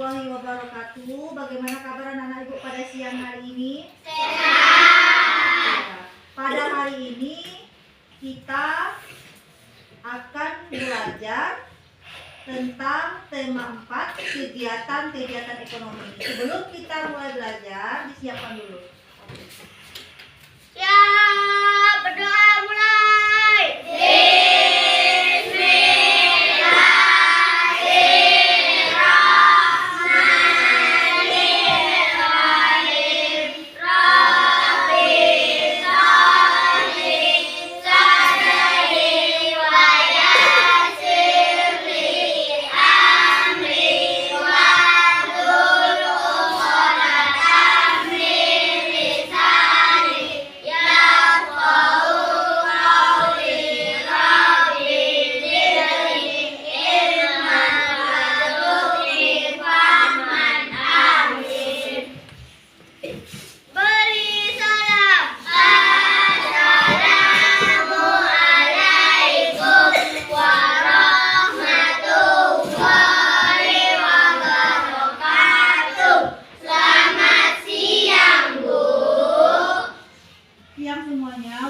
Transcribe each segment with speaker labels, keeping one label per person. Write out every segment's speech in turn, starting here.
Speaker 1: warahmatullahi wabarakatuh. Bagaimana kabar anak-anak ibu pada siang hari ini?
Speaker 2: Sehat.
Speaker 1: Pada hari ini kita akan belajar tentang tema 4, kegiatan-kegiatan ekonomi. Sebelum kita mulai belajar, disiapkan dulu.
Speaker 2: Ya, berdoa mulai.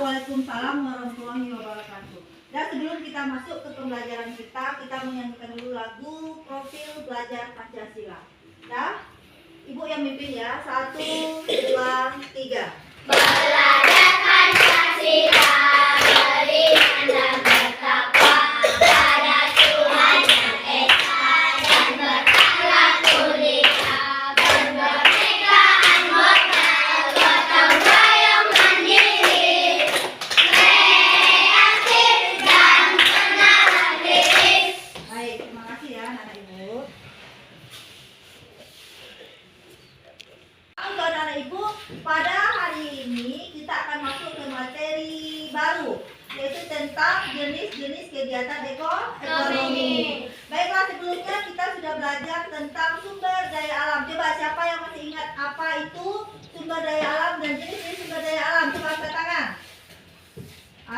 Speaker 1: Waalaikumsalam warahmatullahi wabarakatuh. Dan sebelum kita masuk ke pembelajaran kita menyanyikan dulu lagu Profil Belajar Pancasila. Ya, ibu yang mimpin ya. 1, 2, 3.
Speaker 2: Belajar Pancasila, beriman dan bertakwa pada Tuhan Yang Esa dan berakhlak mulia, berkemerdekaan moral, gotong royong mandiri, kreatif dan menawan diri.
Speaker 1: Baik, terima kasih ya anak-anak ibu. Untuk anak-anak ibu, pada hari ini kita akan masuk ke materi baru, yaitu tentang jenis-jenis kegiatan ekonomi. Baiklah, sebelumnya kita sudah belajar tentang sumber daya alam. Coba siapa yang masih ingat apa itu sumber daya alam dan jenis-jenis sumber daya alam? Coba angkat tangan.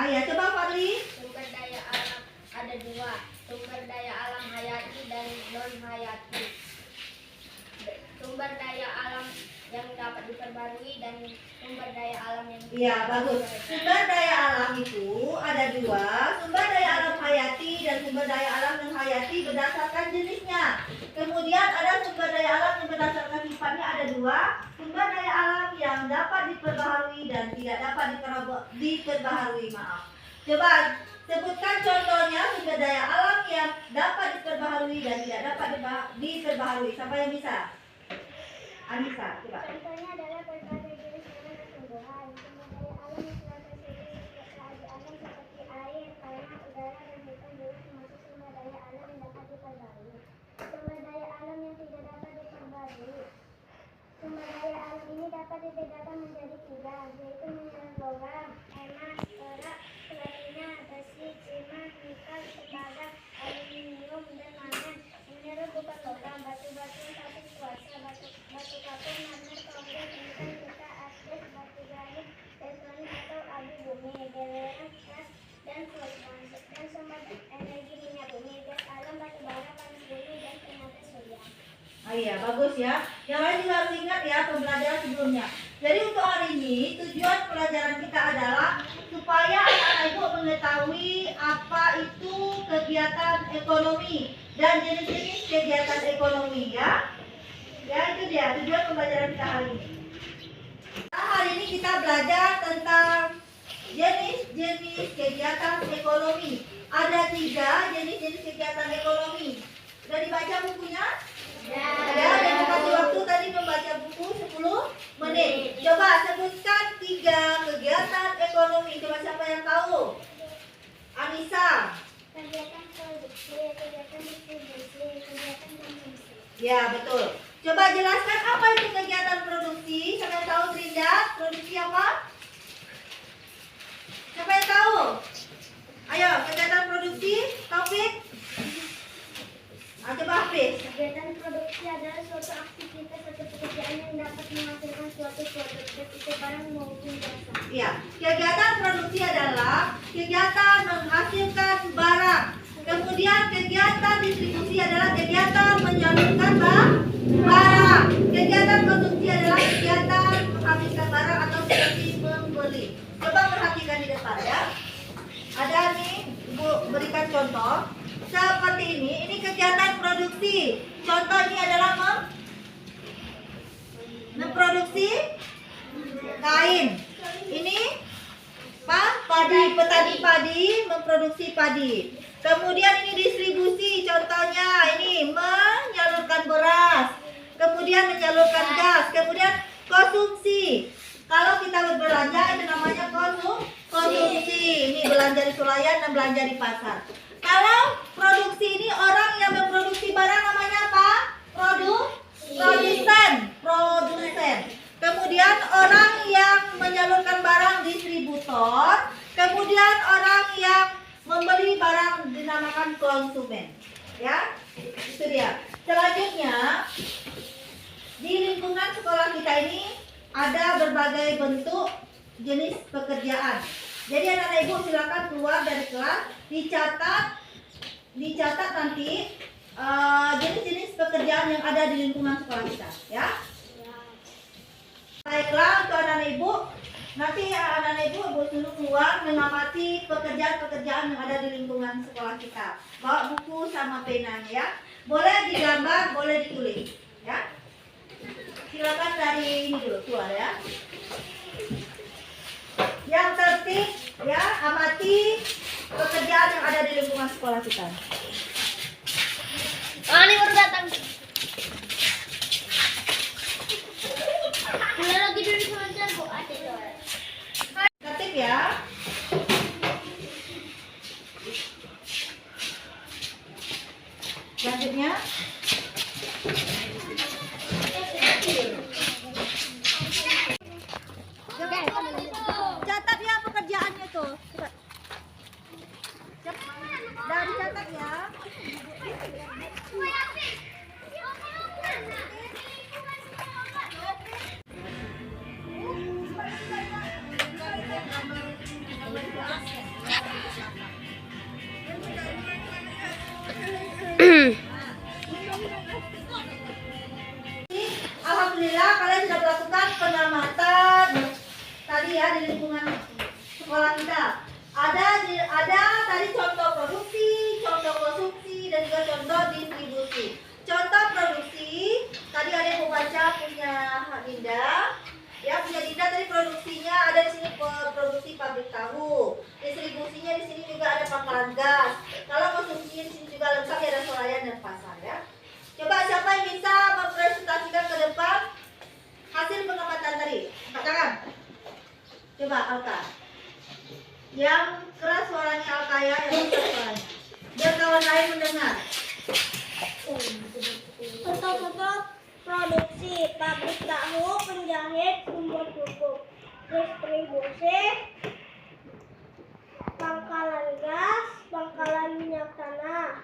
Speaker 1: Ya, coba Fadli.
Speaker 2: Sumber daya alam ada dua, sumber daya alam hayati dan non hayati. Sumber daya alam yang dapat diperbarui dan sumber daya alam yang
Speaker 1: Iya, bagus. Sumber daya alam itu ada dua, sumber daya alam hayati dan sumber daya alam non hayati berdasarkan jenisnya. Kemudian ada sumber daya alam yang berdasarkan sifatnya ada dua, sumber daya alam yang dapat diperbaharui dan tidak dapat diperbaharui. Coba sebutkan contohnya sumber daya alam yang dapat diperbaharui dan tidak dapat diperbaharui. Siapa yang bisa? Anissa, coba.
Speaker 2: Contohnya adalah berbagai jenis hewan dan tumbuhan. Sumber daya alam yang telah tersedia di alam seperti air, tanah, udara, dan hutan juga termasuk sumber daya alam yang dapat diperbarui. Sumber daya alam yang tidak dapat diperbarui. Sumber daya alam ini dapat dibedakan menjadi tiga, yaitu mineral logam, emas, perak, platina, besi, timah, nikel, tembaga, aluminium, dan mangan. Mineral bukan logam, batu-batu, sapit kuarsa, batu kapur, marmer, klorida, nikel, pita, asbes, batu granit, tektonik atau abu bumi, belerang, gas, dan fosfor. Dan sumber energi minyak bumi, gas alam, batu bara, panas bumi, dan tenaga surya.
Speaker 1: Iya, bagus ya. Yang lain juga harus ingat ya pembelajaran sebelumnya. Jadi untuk hari ini tujuan pelajaran kita adalah supaya anak-anak ibu mengetahui apa itu kegiatan ekonomi dan jenis-jenis kegiatan ekonomi ya. Ya, itu dia tujuan pembelajaran kita hari ini. Nah, hari ini kita belajar tentang jenis-jenis kegiatan ekonomi. Ada 3 jenis-jenis kegiatan ekonomi. Sudah dibaca bukunya? Ya, dan kasih waktu tadi membaca buku 10 menit. Coba sebutkan 3 kegiatan ekonomi. Coba siapa yang tahu? Anissa.
Speaker 2: Kegiatan produksi, kegiatan distribusi, kegiatan konsumsi.
Speaker 1: Ya, betul. Coba jelaskan apa itu kegiatan produksi. Siapa yang tahu, Trinda? Produksi apa? Siapa yang tahu? Ayo, kegiatan produksi, Taufik. Coba Hafiz.
Speaker 2: Kegiatan produksi adalah suatu aktivitas atau pekerjaan yang dapat menghasilkan suatu produk, baik itu barang maupun jasa.
Speaker 1: Ya, kegiatan produksi adalah kegiatan menghasilkan barang. Kemudian kegiatan distribusi adalah kegiatan menyalurkan memproduksi. Contoh ini adalah memproduksi kain. Ini petani padi memproduksi padi. Kemudian ini distribusi, contohnya ini menyalurkan beras, kemudian menyalurkan gas, kemudian konsumsi. Kalau kita berbelanja itu namanya konsumsi. Ini belanja di swalayan dan belanja di pasar. Kalau produksi ini orang yang memproduksi barang namanya apa? Produsen. Kemudian orang yang menyalurkan barang distributor. Kemudian orang yang membeli barang dinamakan konsumen. Ya, itu dia. Selanjutnya di lingkungan sekolah kita ini ada berbagai bentuk jenis pekerjaan. Jadi anak-anak ibu silakan keluar dari kelas, dicatat nanti jenis-jenis pekerjaan yang ada di lingkungan sekolah kita, ya. Baiklah, untuk anak-anak ibu, nanti anak-anak ibu suruh keluar mengamati pekerjaan-pekerjaan yang ada di lingkungan sekolah kita. Bawa buku sama penanya, ya. Boleh digambar, boleh ditulis, ya. Silakan dari ini dulu keluar, ya. Yang tertib, ya, amati pekerjaan yang ada di lingkungan sekolah kita.
Speaker 2: Oh, ini baru datang. Kita lagi duduk sebentar, Bu. Ada soal.
Speaker 1: Tertib, ya. Selanjutnya catat ya pekerjaannya tuh. Dah dicatat ya. Alhamdulillah kalian sudah melakukan pengamatan tadi ya di lingkungan sekolah kita. Ada tadi contoh produksi, contoh konsumsi, dan juga contoh distribusi. Contoh produksi tadi ada yang membaca punya Dinda. Ya, punya Dinda tadi produksinya ada di sini produksi pabrik tahu. Distribusinya di sini juga ada pangkalan gas. Kalau konsumsinya di sini juga lengkap ya, ada swalayan dan pasar, ya. Coba siapa yang bisa mempresentasikan ke depan hasil pengamatan tadi? Angkat tangan. Coba Alka. Yang keras suaranya Alka ya, yang keras suaranya. Biar kawan lain mendengar.
Speaker 2: Foto-foto produksi pabrik tahu, penjahit, pembuat pupuk, distribusi, pangkalan gas, pangkalan minyak tanah,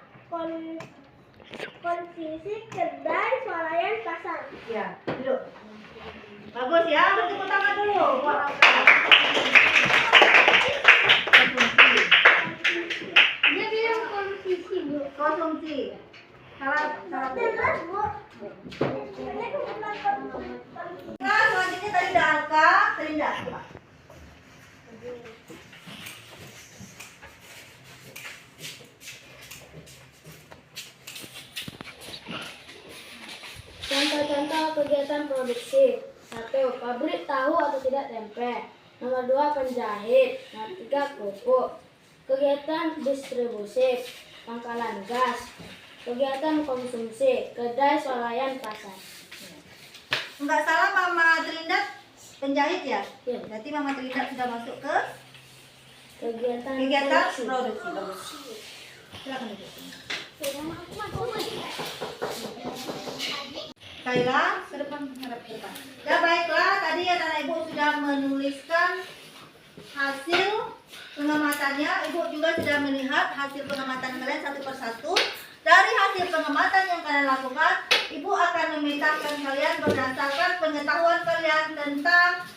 Speaker 2: konsumsi, kedai, swalayan, pasar.
Speaker 1: Ya, duduk. Bagus ya, tepuk tangan dulu buat Alka.
Speaker 2: Dia bilang konsumsi, Bu.
Speaker 1: Konsumsi. Salah
Speaker 2: Jelas, Bu.
Speaker 1: Nah, selanjutnya tadi ada Alka, Terindah. Coba.
Speaker 3: Contoh-contoh kegiatan produksi. 1. Pabrik tahu atau tidak tempe. Nomor 2. Penjahit. Nomor 3. Pupuk. Kegiatan distribusi. Pangkalan gas. Kegiatan konsumsi. Kedai, swalayan, pasar.
Speaker 1: Enggak salah Mama Terindah penjahit ya?
Speaker 3: Ya.
Speaker 1: Berarti Mama Terindah sudah masuk ke
Speaker 3: Kegiatan
Speaker 1: produksi. Bagus. Silakan duduk. Kailah, ke depan, hadap ke depan. Ya baiklah, tadi anak ibu sudah menuliskan hasil pengamatannya. Ibu juga sudah melihat hasil pengamatan kalian satu persatu. Dari hasil pengamatan yang kalian lakukan, ibu akan memetakan kalian berdasarkan pengetahuan kalian tentang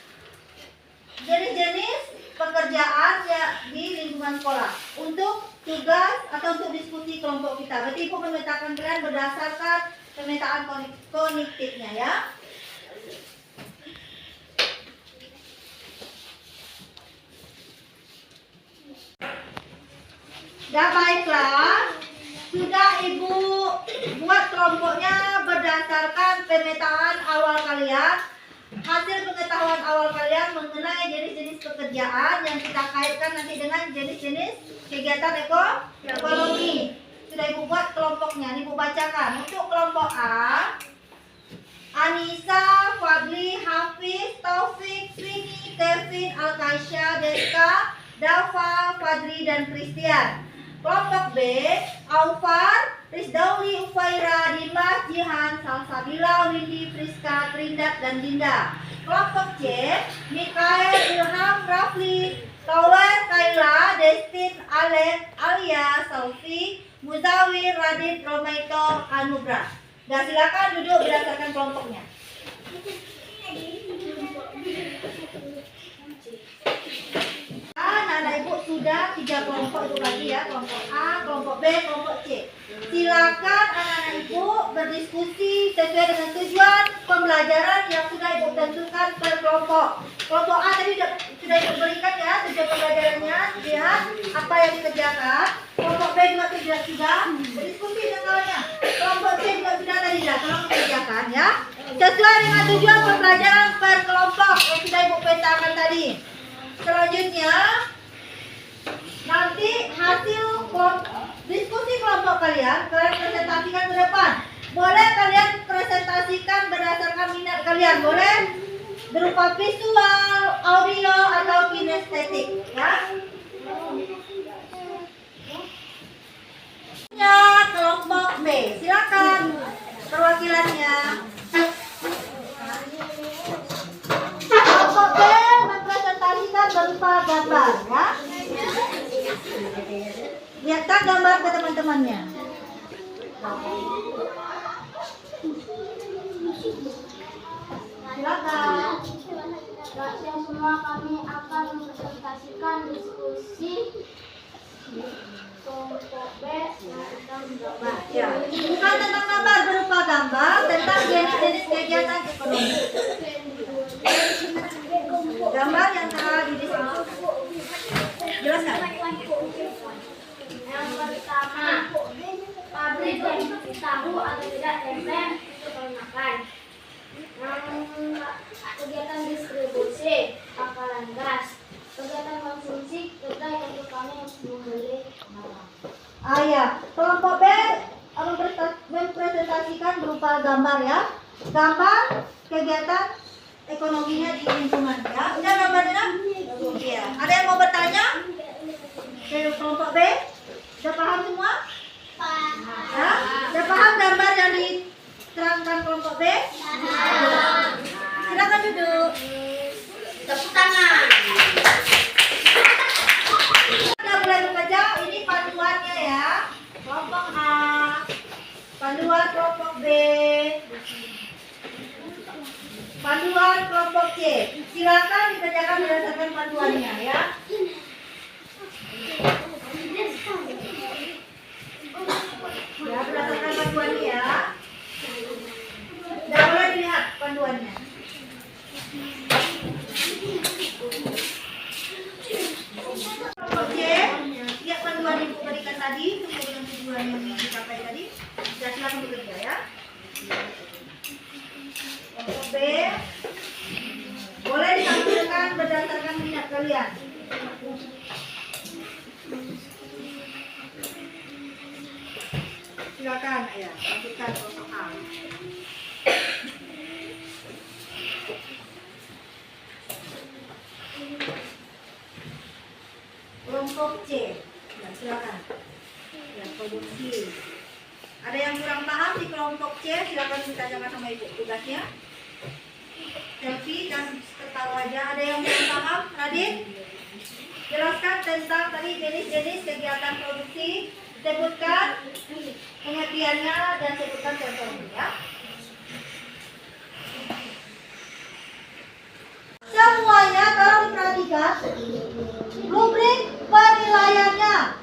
Speaker 1: jenis-jenis pekerjaan ya di lingkungan sekolah untuk tugas atau untuk diskusi kelompok kita. Berarti ibu memetakan kalian berdasarkan pemetaan kognitifnya, ya. Ya baiklah, sudah ibu buat pemetaan awal kalian, hasil pengetahuan awal kalian mengenai jenis-jenis pekerjaan yang kita kaitkan nanti dengan jenis-jenis kegiatan ekonomi. Sudah Ibu buat kelompoknya, Ibu bacakan. Untuk kelompok A, Anissa, Fadli, Hafiz, Taufik, Srini, Kevin, Alkaisha, Deska, Dava, Fadli, dan Christian. Kelompok B, Aufar, Rizdauli, Ufaira, Dimas, Jihan, Salsabila, Windy, Friska, Trindat, dan Dinda. Kelompok C, Mikael, Ilham, Rafli, Tauler, Kaila, Destin, Alen, Alia, Saufi, Muzawir, Radit, Romaito, Anugrah. Nah, silakan duduk berdasarkan kelompoknya. Anak-anak Ibu sudah 3 kelompok itu tadi ya, kelompok A, kelompok B, kelompok C. Silakan anak-anak Ibu berdiskusi sesuai dengan tujuan pembelajaran yang sudah Ibu tentukan per kelompok. Kelompok A tadi sudah Ibu berikan ya tujuan pembelajarannya, lihat apa yang dikerjakan. Kelompok B juga sudah berdiskusi dengan kawannya. Kelompok C juga sudah tadi tolong kerjakan ya. Sesuai dengan tujuan pembelajaran per kelompok yang sudah Ibu petakan tadi. Selanjutnya nanti hasil diskusi kelompok kalian presentasikan ke depan. Boleh kalian presentasikan berdasarkan minat kalian, boleh berupa visual, audio, atau kinestetik ya. Ya, kelompok B, silakan perwakilannya. Kelompok B mempresentasikan berupa gambar ya. Lihatkan gambar ke teman-temannya. Silakan.
Speaker 3: Yang semua kami akan mempresentasikan diskusi kelompok B tentang gambar.
Speaker 1: Ya, bukan tentang gambar, berupa gambar tentang jenis-jenis kegiatan ekonomi. Gambar yang telah didiskusikan. Jelaskan.
Speaker 3: Yang pertama, pabrik produksi tahu atau tidak tempe untuk makan. Kegiatan distribusi, pangkalan gas. Kegiatan konsumsi, kedai untuk kami membeli barang.
Speaker 1: Ya, kelompok B mempresentasikan berupa gambar ya. Gambar kegiatan ekonominya di lingkungan ya. Udah gambarnya? Iya. Ada yang mau bertanya? Dari kelompok B? Sudah paham semua? Ya? Sudah paham gambar yang diterangkan kelompok B? Silakan duduk. Tepuk tangan. Kita mulai bekerja. Ini panduannya ya. Kelompok A, panduan kelompok B, panduan kelompok C. Silakan dikerjakan berdasarkan panduannya ya. Ya, berdasarkan panduannya ya. Sudah boleh dilihat panduannya. Kelompok C, lihat panduan yang Ibu berikan tadi sesuai dengan tujuan yang dicapai tadi. Sudah silakan bekerja ya. Kelompok B, boleh ditampilkan berdasarkan minat kalian. Silakan ya, tampilkan kelompok A. Kelompok C, ya silakan. Ya, produksi. Ada yang kurang paham di kelompok C, silakan ditanyakan sama Ibu tugasnya. Selfie dan tertawa aja. Ada yang kurang paham, Radit? Jelaskan tentang tadi jenis-jenis kegiatan produksi. Sebutkan pengertiannya dan sebutkan contohnya ya. Semuanya tolong diperhatikan. Rubrik penilaiannya.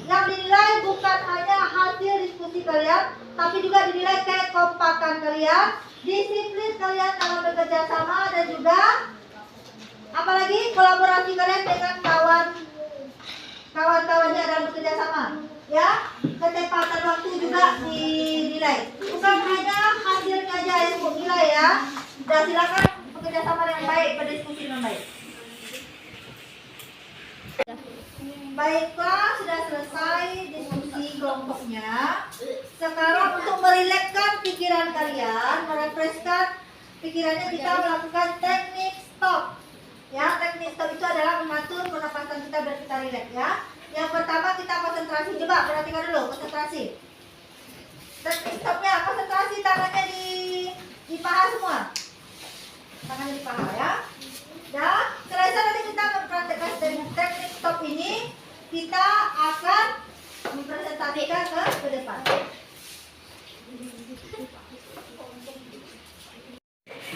Speaker 1: Yang dinilai bukan hanya hasil diskusi kalian, tapi juga dinilai kekompakan kalian, disiplin kalian dalam bekerja sama, dan juga apalagi kolaborasi kalian dengan kawan-kawannya dalam bekerja sama. Ya, ketepatan waktu juga dinilai. Bukan hanya hasilnya aja yang Pancasila ya. Sudah, silakan bekerja sama dengan baik, berdiskusi dengan baik. Baiklah, sudah selesai diskusi kelompoknya. Sekarang untuk merilekskan pikiran kalian, merefreshkan pikirannya, kita melakukan teknik stop. Ya, teknik stop itu adalah mengatur pernapasan kita biar kita rileks ya. Yang pertama kita konsentrasi, coba perhatikan dulu konsentrasi. Teknik stopnya konsentrasi, tangannya di paha semua. Tangannya di paha ya. Dan selesai nanti kita mempraktekkan teknik stop ini, kita akan mempresentasikan ke depan.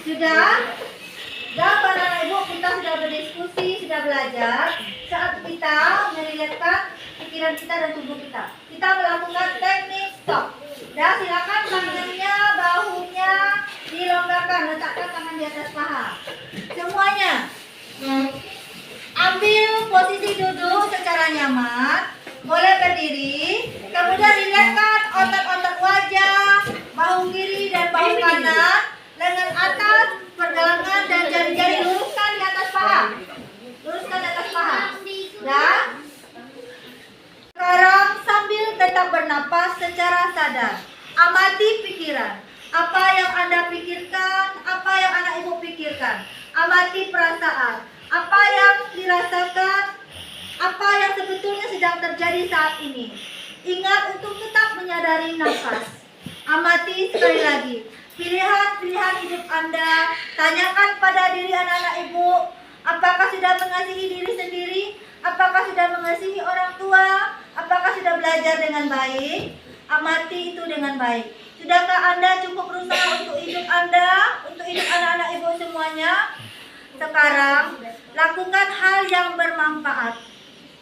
Speaker 1: Sudah? Dan para ibu kita sudah berdiskusi, sudah belajar. Saat kita merilekskan pikiran kita dan tubuh kita, kita melakukan teknik stop. Dan silakan tangannya, bahunya dilonggarkan, letakkan tangan di atas paha. Semuanya ambil posisi duduk secara nyaman, boleh berdiri, kemudian rilekskan otot-otot wajah, bahu kiri dan bahu kanan, lengan atas, pergelangan dan jari-jari luruskan di atas paha. Luruskan di atas paha. Dan sekarang sambil tetap bernapas secara sadar, amati pikiran. Apa yang Anda pikirkan, apa yang anak ibu pikirkan. Amati perasaan, apa yang dirasakan, apa yang sebetulnya sedang terjadi saat ini. Ingat untuk tetap menyadari nafas. Amati sekali lagi pilihan-pilihan hidup Anda. Tanyakan pada diri anak-anak ibu, apakah sudah mengasihi diri sendiri, apakah sudah mengasihi orang tua, apakah sudah belajar dengan baik. Amati itu dengan baik. Sudahkah Anda cukup berusaha untuk hidup Anda, untuk hidup anak-anak ibu semuanya? Sekarang, lakukan hal yang bermanfaat.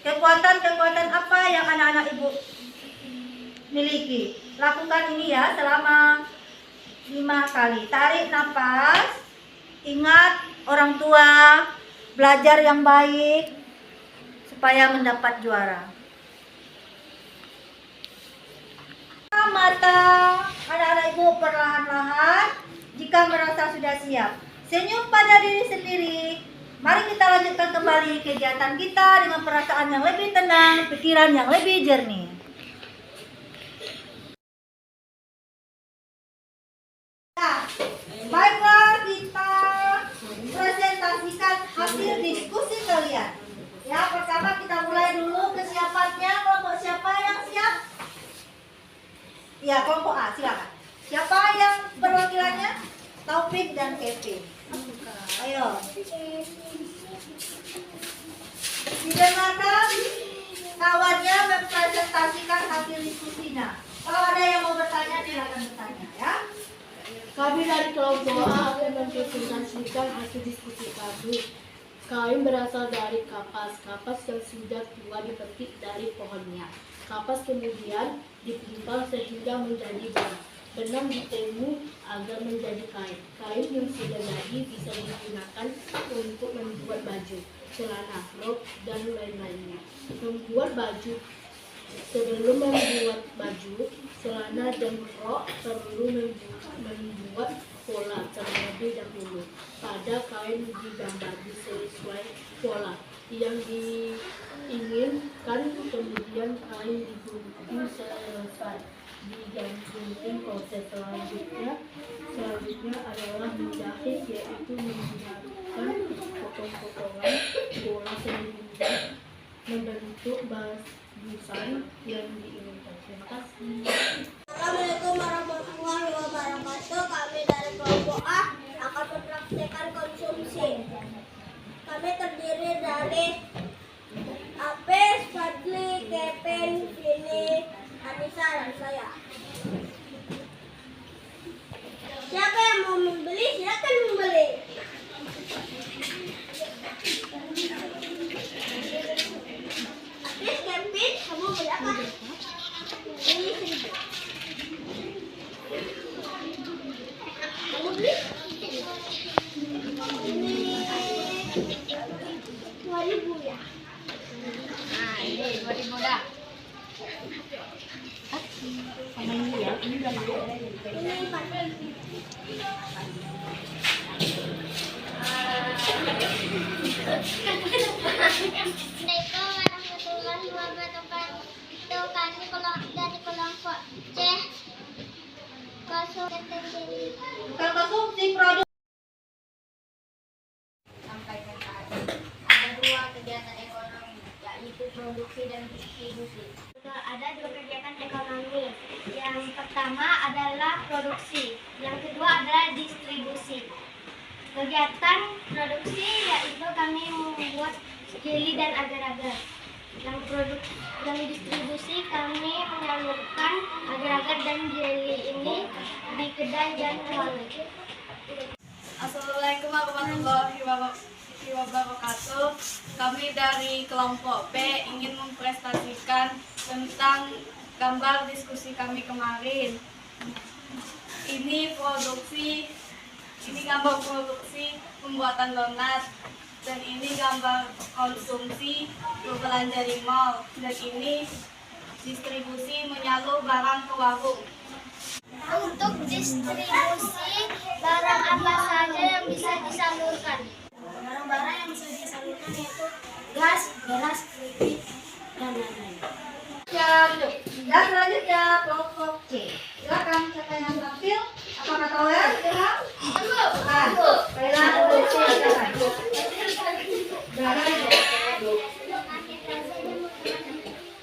Speaker 1: Kekuatan-kekuatan apa yang anak-anak ibu miliki? Lakukan ini ya selama 5 kali. Tarik nafas, ingat orang tua, belajar yang baik supaya mendapat juara. Mata anak-anak ibu perlahan-lahan jika merasa sudah siap. Senyum pada diri sendiri. Mari kita lanjutkan kembali kegiatan kita dengan perasaan yang lebih tenang, pikiran yang lebih jernih. Nah, baiklah, kita presentasikan hasil diskusi kalian. Ya, pertama kita mulai dulu kesiapannya. Kelompok siapa yang siap? Ya, kelompok A, silakan. Siapa yang perwakilannya? Taufik dan Kevin. Ayo. Didengarkan kawannya mempresentasikan hasil diskusinya. Kalau ada yang mau bertanya, silakan bertanya ya.
Speaker 3: Kami dari kelompok A akan mempresentasikan hasil diskusi kami. Kain berasal dari kapas. Kapas yang sudah tua dipetik dari pohonnya. Kapas kemudian dipintal sehingga menjadi benang. Benang ditemu agar menjadi kain. Kain yang sudah jadi bisa digunakan untuk membuat baju, celana, rok, dan lain-lainnya. Membuat baju. Sebelum membuat baju, celana dan rok perlu membuat pola terlebih dahulu. Pada kain digambar sesuai pola yang diinginkan, kemudian kain digunting selesai. Digantung proses selanjutnya adalah menjahit, yaitu menggunakan potong-potongan pola sehingga membentuk bagusan yang diinginkan. Terima kasih.
Speaker 2: Assalamualaikum warahmatullahi wabarakatuh. Kami dari kelompok A akan mempraktikkan konsumsi. Kami terdiri dari Apes, Fadli, Kevin, Vini, Anissa, dan saya. Siapa yang mau membeli, silakan membeli. Apes, Kevin, kamu beli apa? Ini 1.000. Kamu beli? Ini 2.000 ya?
Speaker 3: Nah, ini 2.000 dah.
Speaker 2: Ini 4.000.
Speaker 1: Bukan konsumsi produk.
Speaker 3: Sampaikan tadi. Ada dua kegiatan ekonomi, yaitu produksi dan distribusi.
Speaker 2: Ada dua kegiatan ekonomi. Yang pertama adalah produksi, yang kedua adalah distribusi. Kegiatan produksi yaitu kami membuat jelly dan agar-agar. Yang distribusi kami menyalurkan agar-agar dan jelly ini di kedai dan warung.
Speaker 4: Assalamualaikum warahmatullahi wabarakatuh. Kami dari kelompok P ingin mempresentasikan tentang gambar diskusi kami kemarin. Ini gambar produksi pembuatan donat, dan ini gambar konsumsi berbelanja di mall, dan ini distribusi menyalur barang ke warung.
Speaker 2: Untuk distribusi, barang apa saja yang bisa disalurkan?
Speaker 3: Barang-barang yang bisa disalurkan yaitu gas, beras, keripik, dan lain-lain.
Speaker 1: Dan selanjutnya kelompok C. Silakan siapa yang tampil? Apakah Tower? Silakan. Baiklah, kelompok C silakan.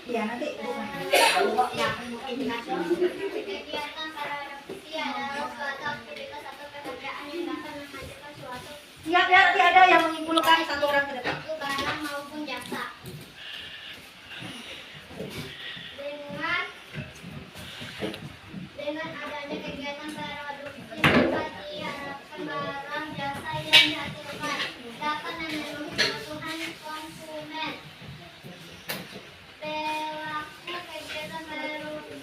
Speaker 1: Ya nanti.
Speaker 2: Kegiatan para revisi adalah suatu aktivitas atau pekerjaan yang dapat menghasilkan suatu
Speaker 1: Siap ya, nanti ada yang menyimpulkan satu orang ke depan.
Speaker 2: itu barang maupun jasa. Dengan adanya kegiatan produksi dapat diharapkan barang jasa yang dihasilkan dapat memenuhi kebutuhan konsumen. Perilaku kegiatan produksi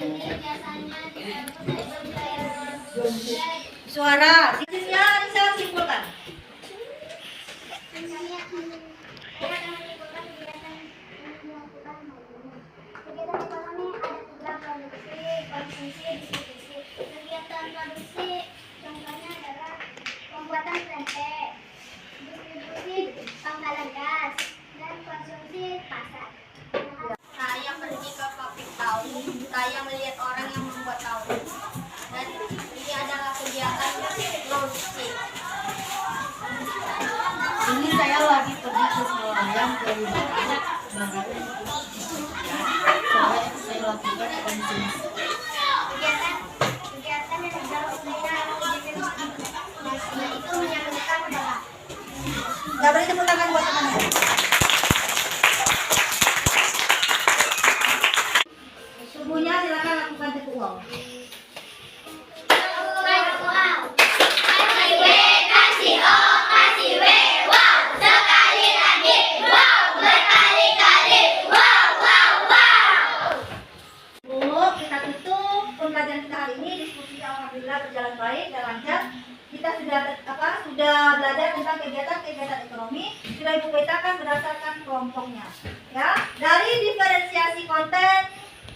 Speaker 2: ini biasanya disebut sebagai produksi.
Speaker 1: Suara. Selanjutnya Anissa simpulkan.
Speaker 2: Kegiatan ekonomi ada tiga: produksi, konsumsi, distribusi. Kegiatan produksi contohnya adalah pembuatan tempe, distribusi pangkalan gas, dan konsumsi pasar.
Speaker 3: Saya pergi ke pabrik tahu, saya melihat orang yang membuat tahu. Dan ini adalah kegiatan produksi.
Speaker 1: Ini saya lagi pergi ke Semarang ke rumah saya lakukan konsumsi.
Speaker 2: Kegiatan yang dilakukan itu menyalurkan barang.
Speaker 1: Gak boleh tepuk tangan buat temannya. Subuhnya silakan lakukan tepuk uang. Bu, kita tutup pembelajaran kita hari ini. Diskusinya alhamdulillah berjalan baik dan lancar. Kita sudah belajar tentang kegiatan ekonomi. Sudah Ibu petakan berdasarkan kelompoknya. Ya, dari diferensiasi konten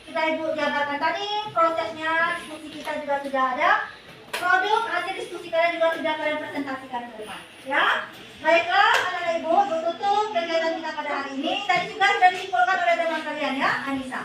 Speaker 1: sudah Ibu jabarkan tadi, prosesnya diskusi kita juga sudah ada. Produk hasil diskusi kalian juga sudah kalian presentasikan ke depan. Ya, baiklah anak-anak Ibu, tutup kegiatan kita pada hari ini. Tadi juga sudah disimpulkan oleh teman kalian ya, Anissa.